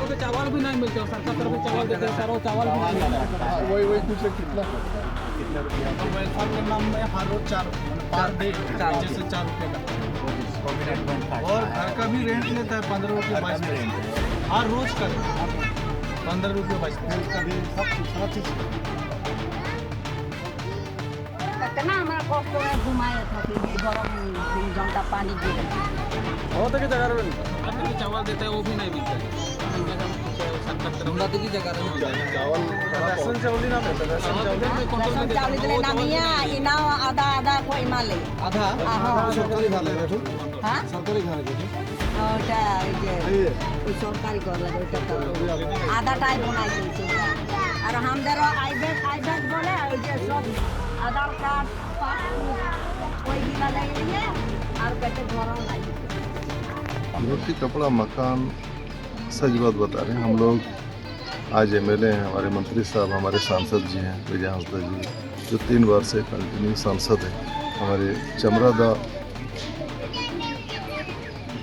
तो चावल भी नहीं मिलते, सरकार तरफ से चावल देते हैं, सारा चावल भी नहीं मिलता। वही पूछे कितना रुपया? तो वेलफेयर के नाम में हर रोज 4 पर डे जैसे 4 रुपये का, और घर का भी रेंट लेता है 15 रुपये 22 रुपये हर रोज का 15 रुपये 22 कभी सब चीज़ कितना हमारा कष्ट है घुमाए था कि गरम जनता पानी दे बहुत की जगह में चावल देते हैं वो भी नहीं मिलता है। सरकार तरफ की जगह चावल राशन चावल ना मिलता, राशन चावल इतने ना मिया इना आधा आधा कोई माले आधा सरकारी खाने রেখো हां सरकारी खाने রেখো ওটা এই যে ওই সরকারি করলা ওটা তো আধা টাই বানাই দিয়েছে আর আমাদের আইব্যাক বলে ওই যে সব আধার কার্ড পাসবুক ওই দিলা লাগিয়ে আর পেটে ঘরও নাই रोटी कपड़ा मकान। सच बात बता रहे हैं हम लोग। आज एमएलए हैं, हमारे मंत्री साहब, हमारे सांसद जी हैं विजय हंसदा जी, जो 3 बार से कंटिन्यू सांसद हैं। हमारे चमरादा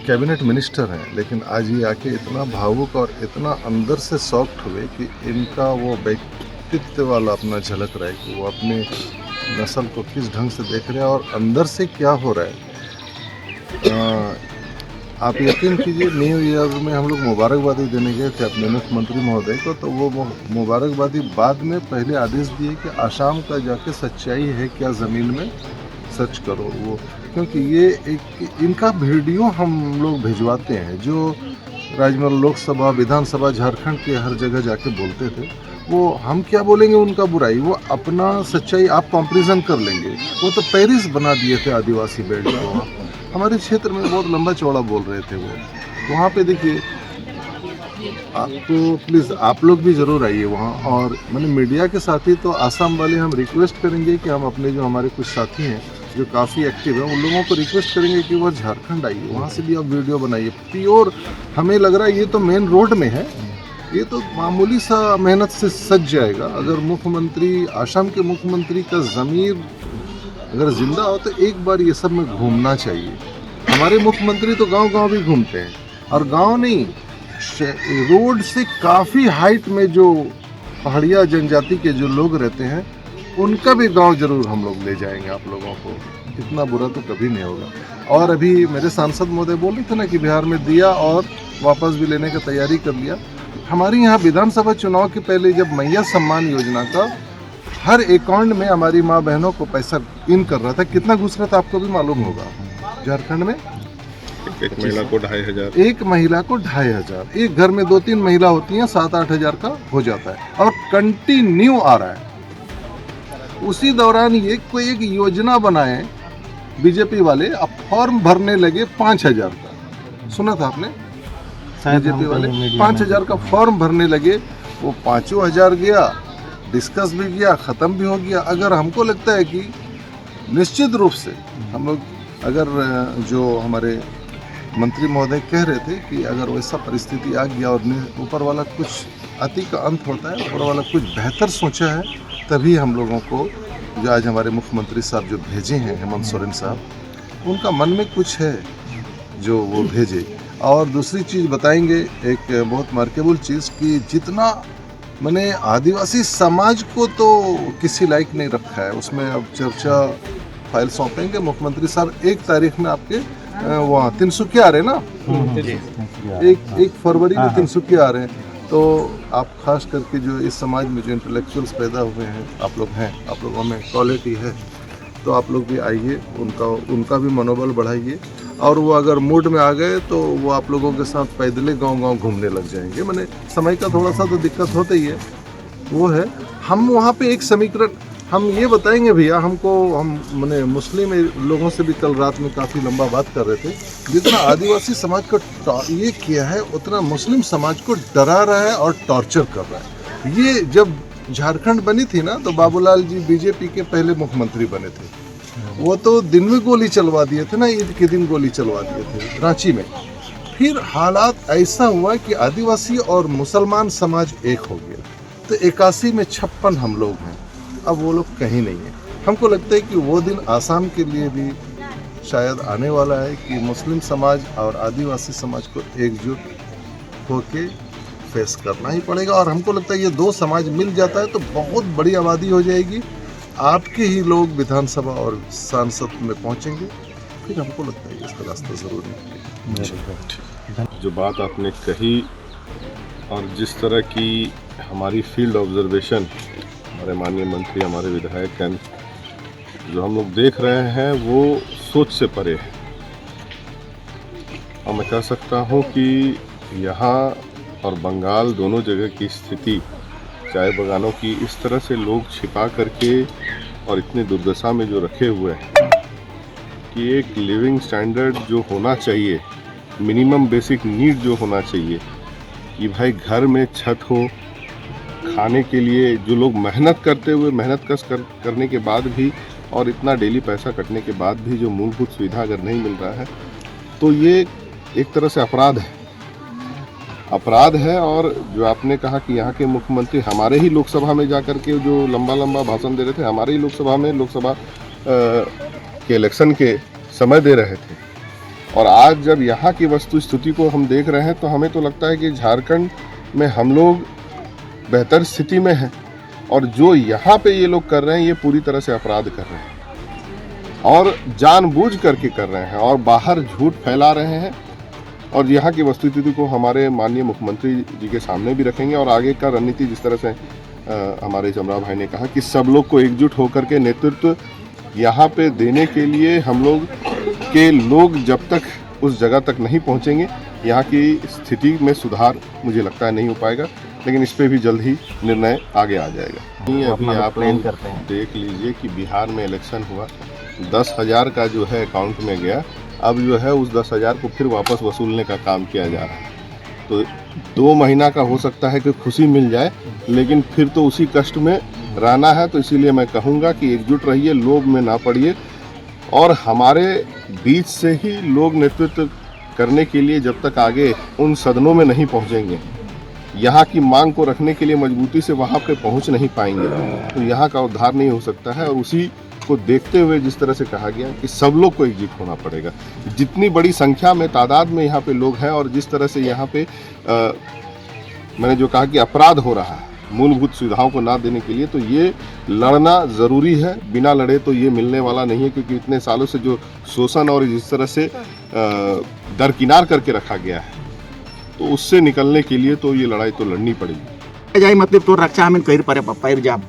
कैबिनेट मिनिस्टर हैं, लेकिन आज ये आके इतना भावुक और इतना अंदर से सॉफ्ट हुए कि इनका वो व्यक्तित्व वाला अपना झलक रहा है कि वो अपने नस्ल को किस ढंग से देख रहे हैं और अंदर से क्या हो रहा है। आप यकीन कीजिए न्यू ईयर में हम लोग मुबारकबादी देने गए थे अपने मुख्यमंत्री महोदय को, तो वो मुबारकबादी बाद में पहले आदेश दिए कि आसाम का जाके सच्चाई है क्या ज़मीन में सर्च करो वो, क्योंकि ये एक इनका वीडियो हम लोग भिजवाते हैं जो राजमहल लोकसभा विधानसभा झारखंड के हर जगह जाके बोलते थे। वो हम क्या बोलेंगे उनका बुराई, वो अपना सच्चाई आप कंपैरिजन कर लेंगे। वो तो पेरिस बना दिए थे आदिवासी बेल्ट को, हमारे क्षेत्र में बहुत लंबा चौड़ा बोल रहे थे वो। वहाँ पे देखिए आपको प्लीज़ आप लोग भी ज़रूर आइए वहाँ, और मैंने मीडिया के साथी तो आसाम वाले हम रिक्वेस्ट करेंगे कि हम अपने जो हमारे कुछ साथी हैं जो काफ़ी एक्टिव हैं उन लोगों को रिक्वेस्ट करेंगे कि वो झारखंड आइए, वहाँ से भी आप वीडियो बनाइए। प्योर हमें लग रहा है ये तो मेन रोड में है, ये तो मामूली सा मेहनत से सज जाएगा। अगर मुख्यमंत्री आसाम के मुख्यमंत्री का ज़मीर अगर जिंदा हो तो एक बार ये सब में घूमना चाहिए। हमारे मुख्यमंत्री तो गांव-गांव भी घूमते हैं, और गांव नहीं रोड से काफ़ी हाइट में जो पहाड़िया जनजाति के जो लोग रहते हैं उनका भी गांव जरूर हम लोग ले जाएंगे आप लोगों को। इतना बुरा तो कभी नहीं होगा। और अभी मेरे सांसद महोदय बोल रहे थे ना कि बिहार में दिया और वापस भी लेने की तैयारी कर लिया। हमारे यहाँ विधानसभा चुनाव के पहले जब मैया सम्मान योजना का हर अकाउंट में हमारी माँ बहनों को पैसा इन कर रहा था, कितना घुस रहा था आपको भी मालूम होगा। झारखंड में एक महिला को 2500, एक महिला को 2500, एक घर में 2-3 महिला होती हैं 7-8 हज़ार का हो जाता है, और कंटिन्यू आ रहा है। उसी दौरान ये कोई एक योजना बनाए बीजेपी वाले, अब फॉर्म भरने लगे 5000 का, सुना था आपने? बीजेपी वाले 5000 का फॉर्म भरने लगे, वो 5000 गया, डिस्कस भी किया, ख़त्म भी हो गया। अगर हमको लगता है कि निश्चित रूप से हम लोग, अगर जो हमारे मंत्री महोदय कह रहे थे कि अगर वैसा परिस्थिति आ गया और ऊपर वाला कुछ अति का अंत होता है, ऊपर वाला कुछ बेहतर सोचा है, तभी हम लोगों को जो आज हमारे मुख्यमंत्री साहब जो भेजे हैं हेमंत सोरेन साहब, उनका मन में कुछ है जो वो भेजे। और दूसरी चीज़ बताएंगे एक बहुत मार्केबल चीज़ कि जितना मैंने आदिवासी समाज को तो किसी लायक नहीं रखा है, उसमें अब चर्चा फाइल सौंपेंगे मुख्यमंत्री साहब। 1 तारीख में आपके वहाँ 300 आ रहे हैं ना, 1 फरवरी में 300 आ रहे हैं। तो आप खास करके जो इस समाज में जो इंटेलेक्चुअल्स पैदा हुए हैं आप लोग हैं, आप लोगों में क्वालिटी है, तो आप लोग भी आइए, उनका भी मनोबल बढ़ाइए। और वो अगर मूड में आ गए तो वो आप लोगों के साथ पैदले गांव-गांव घूमने लग जाएंगे। मैंने समय का थोड़ा सा तो दिक्कत होता ही है, वो है। हम वहाँ पे एक समीकरण हम ये बताएंगे भैया, हम मैंने मुस्लिम लोगों से भी कल रात में काफ़ी लंबा बात कर रहे थे, जितना आदिवासी समाज को ये किया है उतना मुस्लिम समाज को डरा रहा है और टॉर्चर कर रहा है। ये जब झारखंड बनी थी ना, तो बाबूलाल जी बीजेपी के पहले मुख्यमंत्री बने थे, वो तो दिन में गोली चलवा दिए थे ना, ईद के दिन गोली चलवा दिए थे रांची में। फिर हालात ऐसा हुआ कि आदिवासी और मुसलमान समाज एक हो गया, तो 81 में 56 हम लोग हैं, अब वो लोग कहीं नहीं है। हमको लगता है कि वो दिन आसाम के लिए भी शायद आने वाला है कि मुस्लिम समाज और आदिवासी समाज को एकजुट होके फेस करना ही पड़ेगा। और हमको लगता है ये दो समाज मिल जाता है तो बहुत बड़ी आबादी हो जाएगी, आपके ही लोग विधानसभा और सांसद में पहुंचेंगे, फिर हमको लगता है इसका रास्ता ज़रूर निकलेगा। जो बात आपने कही और जिस तरह की हमारी फील्ड ऑब्जर्वेशन हमारे माननीय मंत्री, हमारे विधायक हैं, जो हम लोग देख रहे हैं वो सोच से परे है। और मैं कह सकता हूँ कि यहाँ और बंगाल दोनों जगह की स्थिति, चाय बागानों की, इस तरह से लोग छिपा करके और इतनी दुर्दशा में जो रखे हुए हैं कि एक लिविंग स्टैंडर्ड जो होना चाहिए, मिनिमम बेसिक नीड जो होना चाहिए कि भाई घर में छत हो, खाने के लिए जो लोग मेहनत करते हुए मेहनत कश करने के बाद भी और इतना डेली पैसा कटने के बाद भी जो मूलभूत सुविधा अगर नहीं मिल रहा है तो ये एक तरह से अपराध है। और जो आपने कहा कि यहाँ के मुख्यमंत्री हमारे ही लोकसभा में जाकर के जो लंबा लंबा भाषण दे रहे थे, हमारे ही लोकसभा में लोकसभा के इलेक्शन के समय दे रहे थे, और आज जब यहाँ की वस्तु स्थिति को हम देख रहे हैं तो हमें तो लगता है कि झारखंड में हम लोग बेहतर स्थिति में हैं, और जो यहाँ पे ये लोग कर रहे हैं ये पूरी तरह से अपराध कर रहे हैं और जानबूझ करके कर रहे हैं और बाहर झूठ फैला रहे हैं। और यहाँ की वस्तुस्थिति को हमारे माननीय मुख्यमंत्री जी के सामने भी रखेंगे और आगे का रणनीति जिस तरह से हमारे चमरा भाई ने कहा कि सब लोग को एकजुट होकर के नेतृत्व यहाँ पे देने के लिए हम लोग के लोग जब तक उस जगह तक नहीं पहुँचेंगे, यहाँ की स्थिति में सुधार मुझे लगता है नहीं हो पाएगा, लेकिन इस पे भी जल्द ही निर्णय आगे आ जाएगा। अभी आप लोग देख लीजिए कि बिहार में इलेक्शन हुआ, 10,000 का जो है अकाउंट में गया, अब जो है उस 10,000 को फिर वापस वसूलने का काम किया जा रहा है। तो 2 महीना का हो सकता है कि खुशी मिल जाए, लेकिन फिर तो उसी कष्ट में रहना है। तो इसीलिए मैं कहूँगा कि एकजुट रहिए, लोभ में ना पड़िए, और हमारे बीच से ही लोग नेतृत्व करने के लिए जब तक आगे उन सदनों में नहीं पहुँचेंगे, यहाँ की मांग को रखने के लिए मजबूती से वहाँ पे पहुँच नहीं पाएंगे, तो यहाँ का उद्धार नहीं हो सकता है। और उसी को देखते हुए जिस तरह से कहा गया कि सब लोग को एकजुट होना पड़ेगा, जितनी बड़ी संख्या में तादाद में यहाँ पे लोग हैं और जिस तरह से यहाँ पे मैंने जो कहा कि अपराध हो रहा है मूलभूत सुविधाओं को ना देने के लिए, तो ये लड़ना ज़रूरी है। बिना लड़े तो ये मिलने वाला नहीं है, क्योंकि इतने सालों से जो शोषण और जिस तरह से दरकिनार करके रखा गया है, तो उससे निकलने के लिए तो ये लड़ाई तो लड़नी पड़ेगी। जाए मतलब तो रक्षा हम कहीं पर पैर जाब,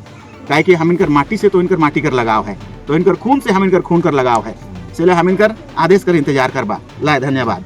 काहे कि हम इनकर माटी से तो इनकर माटी कर लगाव है, तो इनकर खून से हम इनकर खून कर लगाव है, इसलिए हम इनकर आदेश कर इंतजार करबा। लाए धन्यवाद।